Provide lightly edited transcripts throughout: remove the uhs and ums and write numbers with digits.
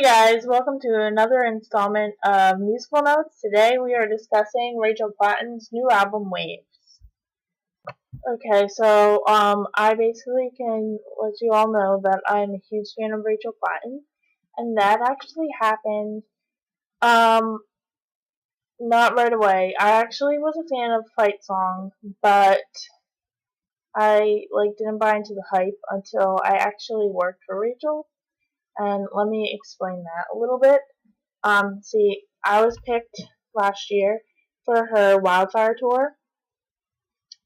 Hey guys, welcome to another installment of Musical Notes. Today we are discussing Rachel Platten's new album, Waves. Okay, so I basically can let you all know that I'm a huge fan of Rachel Platten, and that actually happened not right away. I actually was a fan of Fight Song, but I didn't buy into the hype until I actually worked for Rachel. And let me explain that a little bit. See, I was picked last year for her Wildfire tour,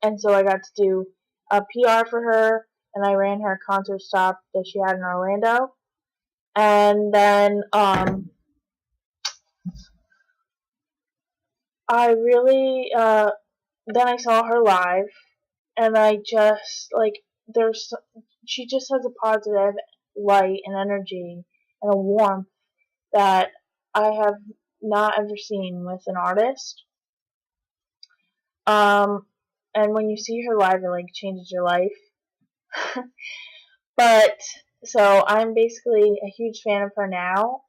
and so I got to do a PR for her, and I ran her concert stop that she had in Orlando. And then, I really, then I saw her live, and I just, she just has a positive light and energy and a warmth that I have not ever seen with an artist. And when you see her live, it changes your life. But so I'm basically a huge fan of her now,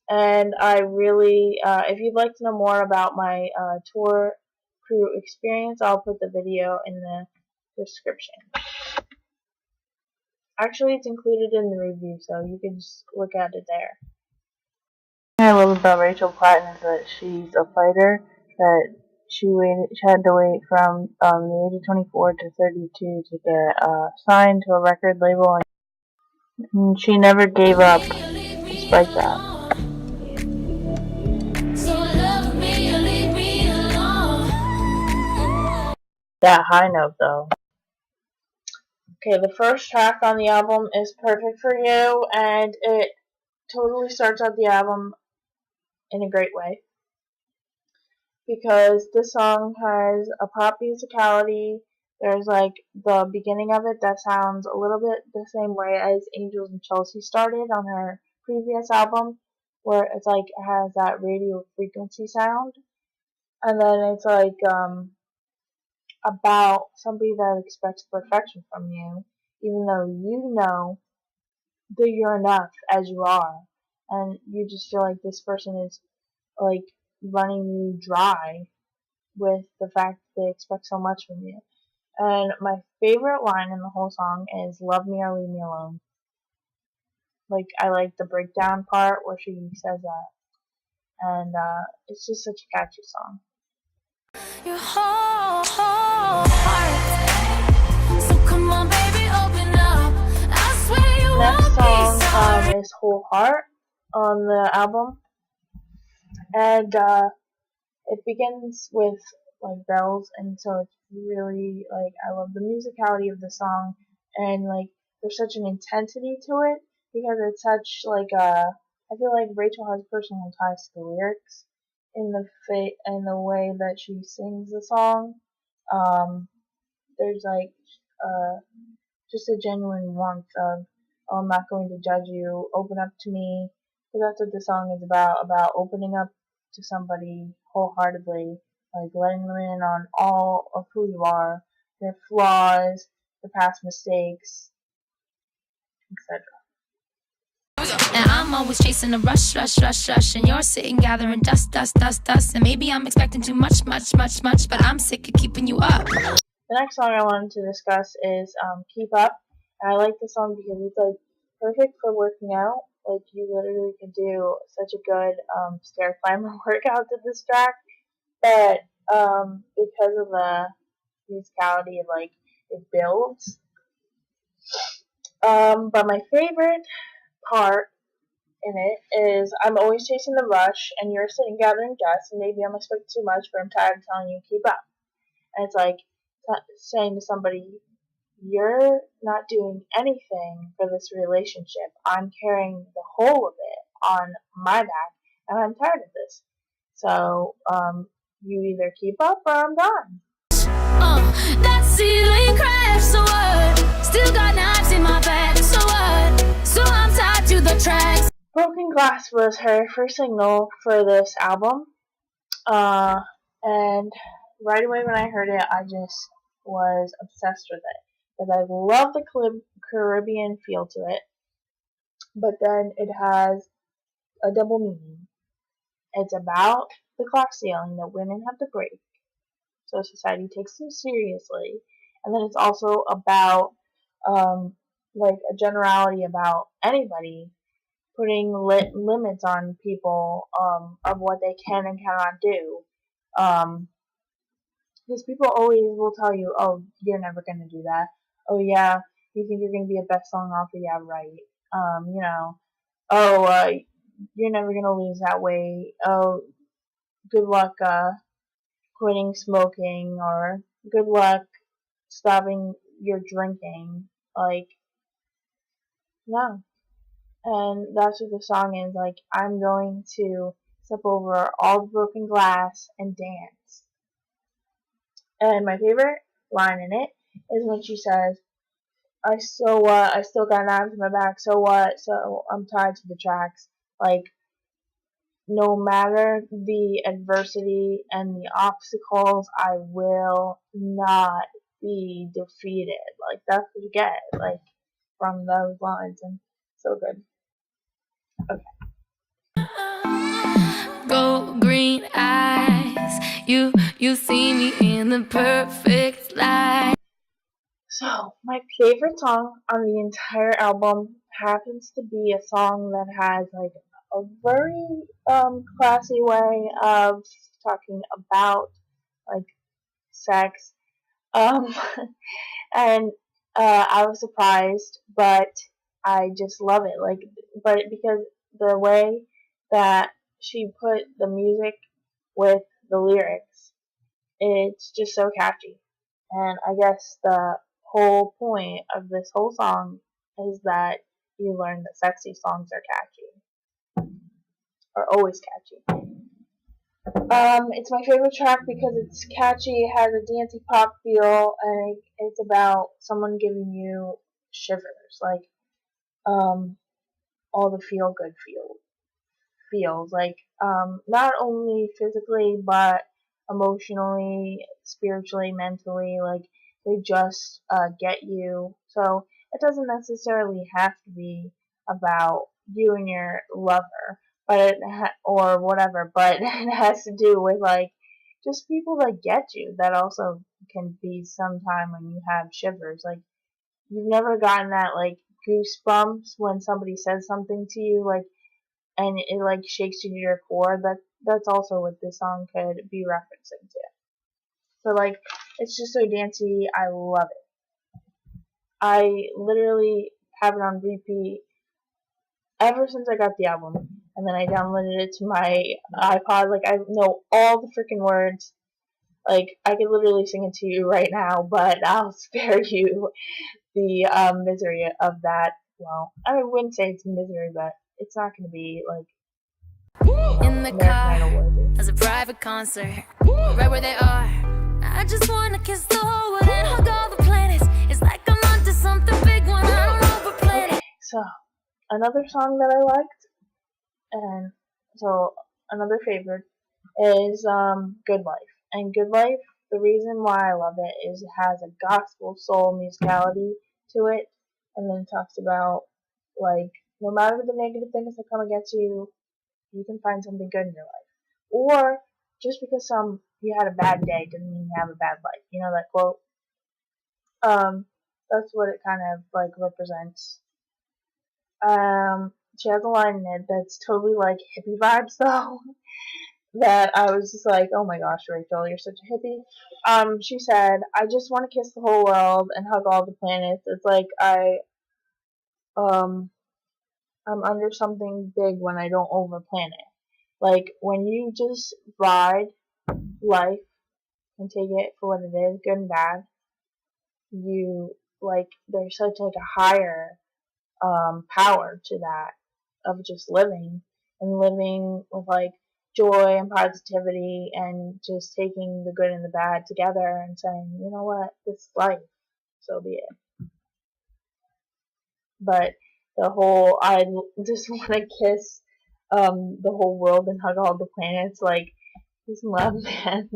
and I really, if you'd like to know more about my tour crew experience, I'll put the video in the description. Actually, it's included in the review, so you can just look at it there. What I love about Rachel Platten is that she's a fighter, that she had to wait from the age of 24 to 32 to get signed to a record label, and she never gave up despite that. That high note, though. Okay, the first track on the album is Perfect for You, and it totally starts out the album in a great way, because this song has a pop musicality. There's the beginning of it that sounds a little bit the same way as Angels and Chelsea started on her previous album, where it has that radio frequency sound. And then it's about somebody that expects perfection from you, even though you know that you're enough as you are, and you just feel like this person is running you dry with the fact that they expect so much from you. And my favorite line in the whole song is "Love me or leave me alone." I like the breakdown part where she says that, and it's just such a catchy song. Your whole heart. So come on, baby, open up. I swear you next song is "Whole Heart" on the album, and it begins with bells, and so it's really I love the musicality of the song, and there's such an intensity to it because it's such I feel like Rachel has personal ties to the lyrics in the way that she sings the song. There's just a genuine warmth of, "Oh, I'm not going to judge you, open up to me," because that's what the song is about opening up to somebody wholeheartedly, letting them in on all of who you are, their flaws, their past mistakes, etc. And I'm always chasing a rush, and you're sitting gathering dust, and maybe I'm expecting too much, but I'm sick of keeping you up. The next song I wanted to discuss is "Keep Up," and I like this song because it's perfect for working out. You literally could do such a good stair climber workout to this track, but because of the musicality, it builds. But my favorite part in it is, "I'm always chasing the rush, and you're sitting gathering dust, and maybe I'm expecting too much, but I'm tired of telling you keep up." And it's saying to somebody, "You're not doing anything for this relationship. I'm carrying the whole of it on my back, and I'm tired of this. So, you either keep up or I'm done." That ceiling crashed, so what? Still got knives in my back, so what? So I'm tied to the tracks. Broken Glass was her first single for this album, and right away when I heard it, I just was obsessed with it, because I love the Caribbean feel to it. but then it has a double meaning. It's about the glass ceiling that women have to break, so society takes them seriously. And then it's also about like a generality about anybody putting limits on people of what they can and cannot do. Um, because people always will tell you, oh, you're never going to do that. Oh, yeah, you think you're going to be a best selling author? Yeah, right. You know, oh, you're never going to lose that weight. Oh, good luck quitting smoking, or good luck stopping your drinking. Like, no. And that's what the song is. Like, I'm going to step over all the broken glass and dance. And my favorite line in it is when she says, so what? I still got knives in my back. So what? So I'm tied to the tracks. Like, no matter the adversity and the obstacles, I will not be defeated. Like, that's what you get, like, from those lines. And so good. Okay. Gold green eyes, you see me in the perfect light. So, my favorite song on the entire album happens to be a song that has, like, a very classy way of talking about, like, sex. Um, and I was surprised, but I just love it. Like, but because the way that she put the music with the lyrics, it's just so catchy. And I guess the whole point of this whole song is that you learn that sexy songs are catchy, are always catchy. It's my favorite track because it's catchy, it has a dancey pop feel, and it's about someone giving you shivers, like all the feel good feels, like not only physically but emotionally, spiritually, mentally, like they just get you. So it doesn't necessarily have to be about you and your lover, but or whatever, but it has to do with like just people that get you. That also can be sometime when you have shivers. Like, you've never gotten that like goosebumps when somebody says something to you, like, and it like shakes you to your core. That's also what this song could be referencing to. So like, it's just so dancey. I love it. I literally have it on repeat ever since I got the album, and then I downloaded it to my iPod. Like, I know all the freaking words. Like, I could literally sing it to you right now, but I'll spare you the misery of that. Well, I wouldn't say it's misery, but it's not going to be like In the car, as a private concert, right where they are. I just wanna kiss the whole world and hug all the planets. It's like I'm onto something big when I don't overplay it. So, another song that I liked, and so another favorite is Good Life. And Good Life, the reason why I love it is it has a gospel soul musicality to it, and then it talks about like, no matter the negative things that come against you, you can find something good in your life. Or just because you had a bad day doesn't mean you have a bad life. You know that quote? That's what it kind of like represents. She has a line in it that's totally like hippie vibes though. That I was just like, oh my gosh, Rachel, you're such a hippie. She said, I just want to kiss the whole world and hug all the planets. It's like um, I'm under something big when I don't overplan it. Like, when you just ride life and take it for what it is, good and bad, you, like, there's such, like, a higher, power to that of just living, and living with, like, joy and positivity, and just taking the good and the bad together and saying, you know what, this is life, so be it. But the whole, I just want to kiss the whole world and hug all the planets, like, he's in love, man.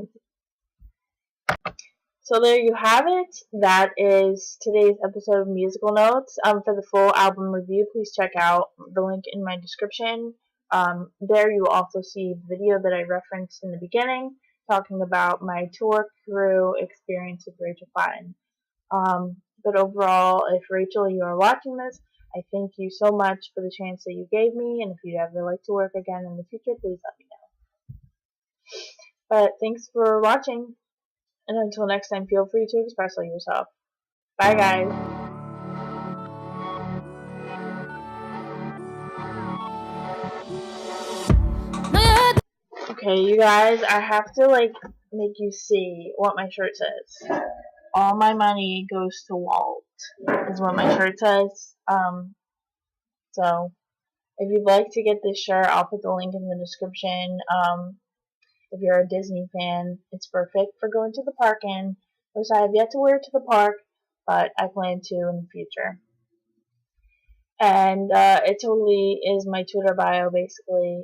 So there you have it. That is today's episode of Musical Notes. For the full album review, please check out the link in my description. There you will also see the video that I referenced in the beginning, talking about my tour crew experience with Rachel Platten. But overall, if Rachel, you are watching this, I thank you so much for the chance that you gave me, and if you'd ever like to work again in the future, please let me know. But thanks for watching, and until next time, feel free to express yourself. Bye, guys. Okay, you guys, I have to, make you see what my shirt says. All my money goes to Walt, is what my shirt says. So, if you'd like to get this shirt, I'll put the link in the description. If you're a Disney fan, it's perfect for going to the park in, which I have yet to wear to the park, but I plan to in the future. And it totally is my Twitter bio, basically,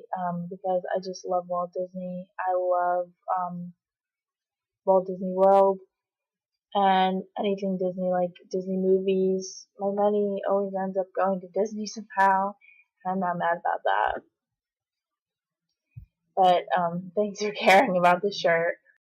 because I just love Walt Disney. I love Walt Disney World and anything Disney, like Disney movies. My money always ends up going to Disney somehow, and I'm not mad about that. But thanks for caring about the shirt.